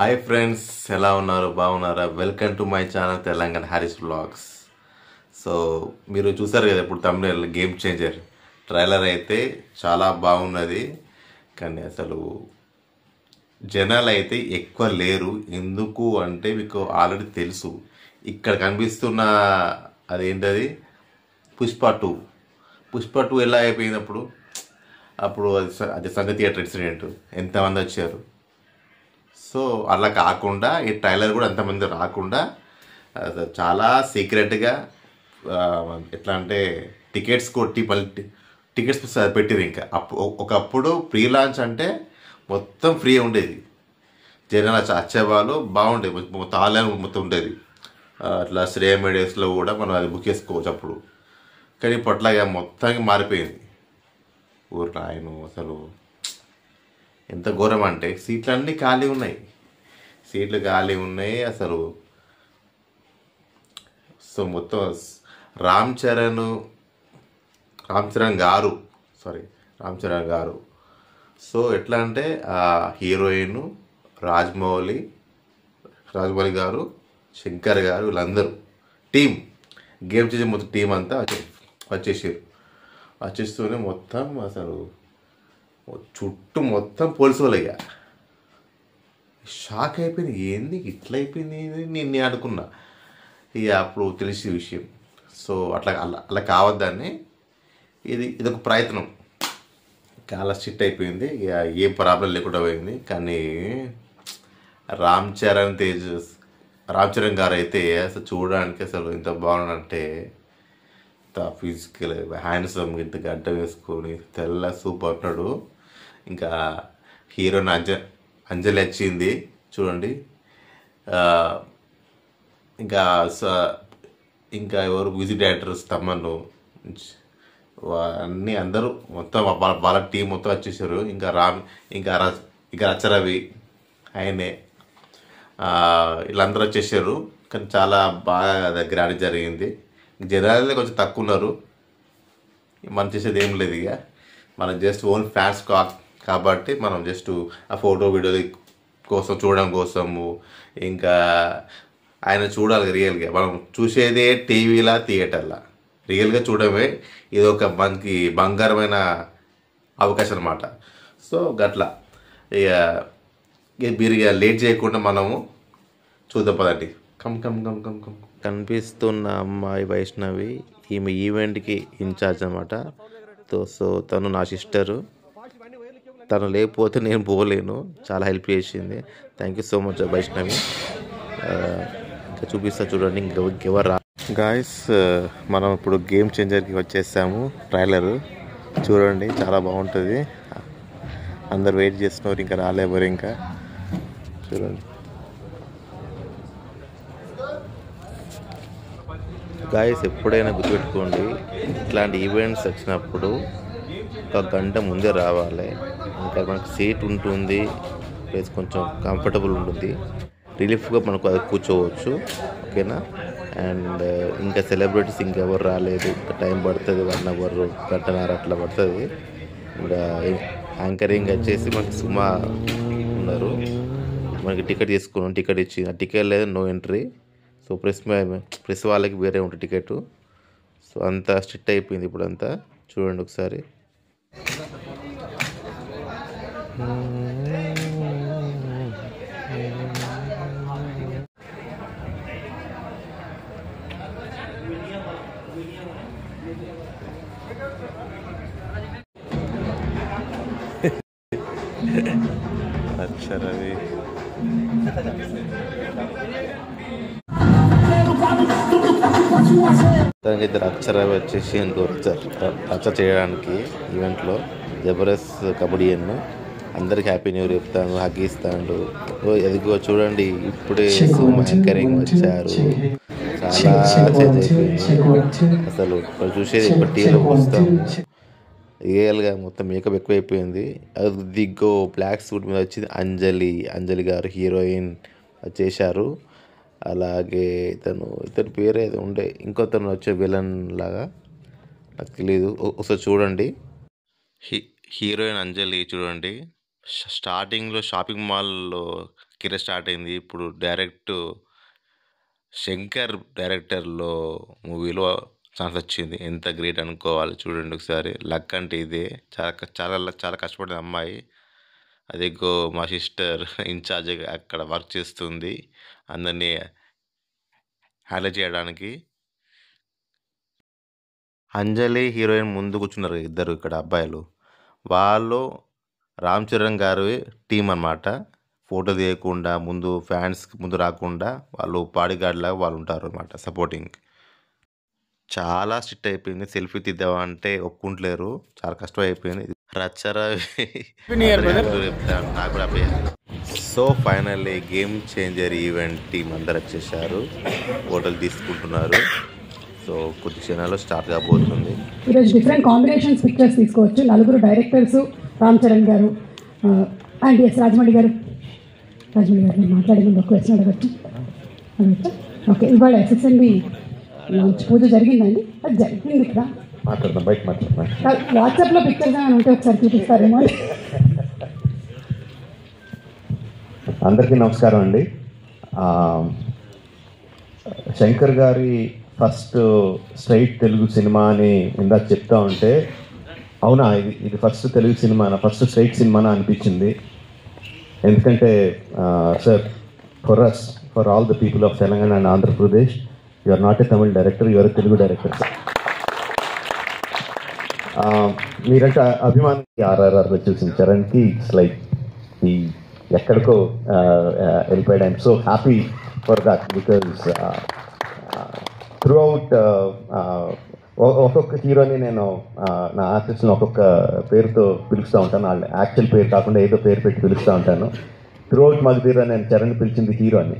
Hi friends, ఎలా ఉన్నారు? బాగున్నారా? Welcome to my channel Telangana Haris vlogs. So మీరు చూసారు కదా ఇప్పుడు తమిళ గేమ్ చేంజర్ ట్రైలర్ అయితే చాలా బాగున్నది. కానీ అసలు జనాలు అయితే ఎక్కువ లేరు. ఎందుకు అంటే మీకు ఆల్రెడీ తెలుసు. ఇక్కడ కనిపిస్తున్న అదేంటది పుష్ప టూ ఎలా అయిపోయినప్పుడు అప్పుడు అది సంగతి థియేటర్ ఇన్సిడెంట్ ఎంతమంది వచ్చారు. సో అలా కాకుండా ఈ ట్రైలర్ కూడా అంతమంది రాకుండా చాలా సీక్రెట్గా ఎట్లా అంటే టికెట్స్ కొట్టి మళ్ళీ టికెట్స్ పెట్టిరు. ఇంకా ఒకప్పుడు ప్రీ లాంచ్ అంటే మొత్తం ఫ్రీ ఉండేది. జనాలు వచ్చేవాళ్ళు బాగుండేది, మొత్తం ఆన్లైన్ మొత్తం ఉండేది. అట్లా శ్రేయ మీడియాస్లో కూడా మనం అది బుక్ చేసుకోవచ్చు అప్పుడు. కానీ ఇప్పుడు అట్లాగా మొత్తానికి మారిపోయింది. ఊరు ఆయన అసలు ఎంత ఘోరం అంటే సీట్లు ఖాళీ ఉన్నాయి అసలు. సో మొత్తం రామ్ చరణ్ గారు సో ఎట్లా అంటే ఆ హీరోయిన్ రాజమౌళి గారు, శంకర్ గారు, వీళ్ళందరూ టీం గేమ్ చేసే మొత్తం టీం అంతా వచ్చేస్తూనే మొత్తం అసలు చుట్టూ మొత్తం పోలీసు వాళ్ళు అయ్యా. షాక్ అయిపోయింది, ఏంది ఇట్లా అయిపోయింది నేను అనుకున్నా. ఇక అప్పుడు తెలిసే విషయం. సో అలా కావద్దని ఇదొక ప్రయత్నం. చాలా స్ట్రిక్ట్ అయిపోయింది. ఇక ఏం ప్రాబ్లం లేకుండా పోయింది. కానీ రామ్ చరణ్ గారు అయితే అసలు చూడడానికి అసలు ఇంత బాగున్నాడంటే, ఇంత ఫిజికల్ హ్యాండ్సమ్, ఇంత గడ్డ వేసుకొని తెల్ల సూపర్ ఉన్నాడు. ఇంకా హీరోయిన్ అంజలి వచ్చింది చూడండి. ఇంకా ఇంకా ఎవరు మ్యూజిక్ డైరెక్టర్స్ తమను అందరూ మొత్తం వాళ్ళ టీం మొత్తం వచ్చేసారు. ఇంకా రచరవి ఆయనే వీళ్ళందరూ వచ్చేసారు. కానీ చాలా బాగా గ్రాండ్ జరిగింది. జనాలు కొంచెం తక్కువ ఉన్నారు. మనం చేసేది ఏం లేదు. ఇక మనం జస్ట్ ఓన్ ఫ్యాన్స్ కాబట్టి మనం జస్ట్ ఆ ఫోటో వీడియో కోసం చూడడం కోసము, ఇంకా ఆయన చూడాలి రియల్గా. మనం చూసేదే టీవీలా థియేటర్లా, రియల్గా చూడడమే ఇది ఒక మనకి బంగారమైన అవకాశం అన్నమాట. సో గట్లా ఇక మీరు ఇక లేట్ చేయకుండా మనము చూద్దాం పదండి. కనిపిస్తున్న అమ్మాయి వైష్ణవి, ఈమె ఈవెంట్కి ఇన్ఛార్జ్ అనమాట. సో తను నా సిస్టరు. తను లేకపోతే నేను పోలేను. చాలా హెల్ప్ చేసింది. Thank you so much Vaishnavi. ఇంకా చూపిస్తా చూడండి ఇంకెవరు రా. గాయస్, మనం ఇప్పుడు గేమ్ చేంజర్కి వచ్చేసాము. ట్రైలర్ చూడండి, చాలా బాగుంటుంది. అందరు వెయిట్ చేస్తున్నారు, ఇంకా రాలేవారు. ఇంకా చూడండి గాయస్, ఎప్పుడైనా గుర్తుపెట్టుకోండి, ఇట్లాంటి ఈవెంట్స్ వచ్చినప్పుడు ఒక గంట ముందే రావాలి. ఇంకా మనకు సీట్ ఉంటుంది, ప్లస్ కొంచెం కంఫర్టబుల్ ఉంటుంది, రిలీఫ్గా మనకు అది కూర్చోవచ్చు. ఓకేనా? అండ్ ఇంకా సెలబ్రిటీస్ ఇంకెవరు రాలేదు. ఇంకా టైం పడుతుంది, 1 అవర్ గంటన్నర అట్లా పడుతుంది. ఇంకా యాంకరింగ్ వచ్చేసి మనకి సుమా ఉన్నారు. మనకి టికెట్ తీసుకున్నాం, టికెట్ ఇచ్చి ఆ టికెట్ లేదు, నో ఎంట్రీ. సో ప్రెస్ వాళ్ళకి వేరే ఉంటుంది టికెట్. సో అంతా స్ట్రిక్ట్ అయిపోయింది ఇప్పుడు అంతా. చూడండి ఒకసారి. अच्छा रवि దానికి ఇద్దరు అక్షరవి వచ్చేసి రచ్చ చేయడానికి ఈవెంట్లో జబర్దస్త్ కబడ్డీ అందరికి హ్యాపీ న్యూ ఇయర్ చెప్తాను, హగ్ ఇస్తాడు. ఎదుగో చూడండి, ఇప్పుడే యాంకరింగ్ వచ్చారు. చాలా చేంజ్ అయిపోయింది అసలు. చూసేది ఇప్పుడు టీవీలో వస్తాం, రియల్గా మొత్తం మేకప్ ఎక్కువైపోయింది. అది దిగ్గో బ్లాక్ సూట్ మీద వచ్చింది అంజలి గారు హీరోయిన్ వచ్చేసారు. అలాగే ఇతని పేరు ఏదో ఉండే, ఇంకొతను వచ్చే విలన్ లాగా, నాకు తెలీదు. ఒకసారి చూడండి. హీరోయిన్ అంజలి చూడండి, స్టార్టింగ్లో షాపింగ్ మాల్లో కెరీర్ స్టార్ట్ అయింది. ఇప్పుడు డైరెక్ట్ శంకర్ డైరెక్టర్లో మూవీలో ఛాన్స్ వచ్చింది. ఎంత గ్రేట్ అనుకోవాలి చూడండి ఒకసారి. లక్ అంటే ఇదే. చాలా కష్టపడిన అమ్మాయి. అదిగో మా సిస్టర్ ఇన్ఛార్జ్గా అక్కడ వర్క్ చేస్తుంది అందరినీ హ్యాండిల్ చేయడానికి. అంజలి హీరోయిన్ ముందు కూర్చున్నారు ఇద్దరు ఇక్కడ అబ్బాయిలు. వాళ్ళు రామ్ చరణ్ గారి టీం అన్నమాట. ఫోటో తీయకుండా ముందు ఫ్యాన్స్ ముందు రాకుండా వాళ్ళు బాడీ గార్డ్ లాగా వాళ్ళు ఉంటారు అనమాట సపోర్టింగ్. చాలా స్ట్రిక్ట్ అయిపోయింది. సెల్ఫీ తీద్దామంటే ఒప్పుకుంటలేరు. చాలా కష్టం అయిపోయింది. రచ్చరవి నాకు కూడా అబ్బాయి. So finally game changer event team అందరు వచ్చేసారు. ఫోటోలు తీసుకుంటున్నారు. సో కొద్ది క్షణాల్లో స్టార్ట్ కాబోతుంది. ఈరోజు డిఫరెంట్ కాంబినేషన్స్ పిక్చర్స్ తీసుకోవచ్చు. నలుగురు డైరెక్టర్స్, రామ్ చరణ్ గారు అండ్ ఎస్ రాజమౌళి గారు. రాజమౌళి గారు నేను మాట్లాడే ముందు ఒక క్వశ్చన్ అడగచ్చు. ఓకే, ఇవాళ SSNB లాంచ్ పూజ జరిగిందండి. అది జరిగింది ఇక్కడ మాట్లాడదాం, బయట మాట్లాడదాం. వాట్సాప్లో పిక్చర్స్ ఏమైనా ఉంటే ఒకసారి చూపిస్తారేమో. అందరికీ నమస్కారం అండి. శంకర్ గారి ఫస్ట్ స్ట్రైట్ తెలుగు సినిమా అని ఇందాక చెప్తా ఉంటే అవునా ఇది ఫస్ట్ తెలుగు సినిమానా, ఫస్ట్ స్ట్రైట్ సినిమానా అనిపించింది. ఎందుకంటే sir, for all the people of Telangana and Andhra Pradesh, you are not a Tamil director, you are a Telugu director sir. మీరంటే అభిమానం RRRలో చూసిన చరణ్కి ఇట్స్ లైక్ ఈ ఎక్కడికో వెళ్ళిపోయాడు. I'm so happy for that because through out ఒక్కొక్క హీరోని నేను నా ఆర్టిస్ట్ని ఒక్కొక్క పేరుతో పిలుస్తూ ఉంటాను. వాళ్ళ యాక్చువల్ పేరు కాకుండా ఏదో పేరు పెట్టి పిలుస్తూ ఉంటాను. త్రూ అవుట్ మగధీర నేను చరణ్ పిలిచింది హీరో అని,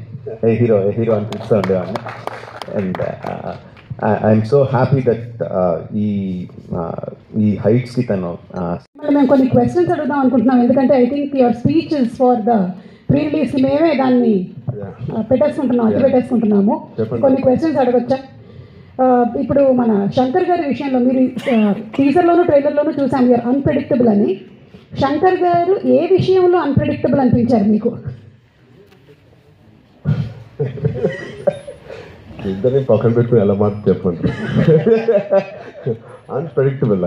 ఏ హీరో అని పిలుస్తూ ఉండేవాడిని. And I'm so happy that ఈ హైట్స్కి తను. మేము కొన్ని క్వశ్చన్స్ అడుగుదాం అనుకుంటున్నాం. ఎందుకంటే I think your speech is for the pre release. మేమే దాన్ని పెట్టేసుకుంటున్నాము. కొన్ని క్వశ్చన్స్ అడగొచ్చా? ఇప్పుడు మన శంకర్ గారి విషయంలో మీరు టీజర్లోను ట్రైలర్లోనూ చూసాం యూఆర్ అన్ప్రెడిక్టబుల్ అని. శంకర్ గారు ఏ విషయంలో అన్ప్రెడిక్టబుల్ అనిపించారు మీకు? ఇద్దరిని పక్కన పెట్టుకుని ఎలా మాట చెప్పండి. అన్ప్రెడిక్టబుల్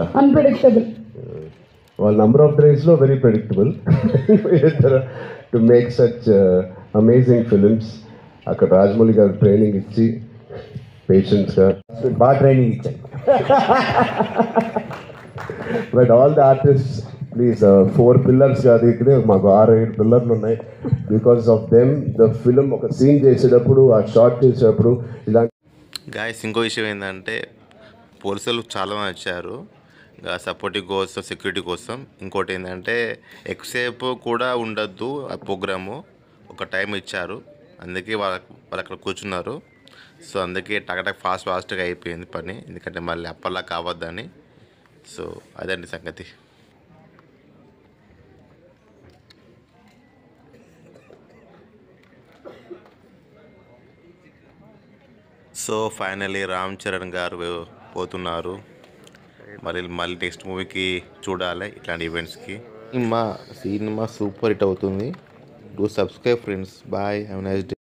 వాళ్ళ నంబర్ ఆఫ్ డేస్లో very predictable to make such amazing films. అక్కడ రాజమౌళి గారు ట్రైనింగ్ ఇచ్చి పేషెంట్స్గా బాగా ట్రైనింగ్ ఇచ్చాను. But all the artist please 4 pillars కాదు, ఇక్కడే మాకు 6-7 పిల్లర్లు ఉన్నాయి. Because of them the film ఒక సీన్ చేసేటప్పుడు, ఆ షార్ట్ చేసేటప్పుడు ఇలాంటి. గాయస్ ఇంకో విషయం ఏంటంటే పోలీసులు చాలామంది వచ్చారు సపోర్టింగ్ కోసం, సెక్యూరిటీ కోసం. ఇంకోటి ఏంటంటే ఎక్కువసేపు కూడా ఉండద్దు ఆ ప్రోగ్రాము, ఒక టైం ఇచ్చారు. అందుకే వాళ్ళు అక్కడ కూర్చున్నారు. సో అందుకే టకటక్ ఫాస్ట్గా అయిపోయింది పని, ఎందుకంటే మళ్ళీ అప్పల్లా కావద్దని. సో అదండి సంగతి. సో ఫైనలీ రామ్ చరణ్ గారు పోతున్నారు. మళ్ళీ నెక్స్ట్ మూవీకి చూడాలి ఇట్లాంటి ఈవెంట్స్కి. సినిమా సూపర్ హిట్ అవుతుంది. Do subscribe friends. Bye, have a nice day.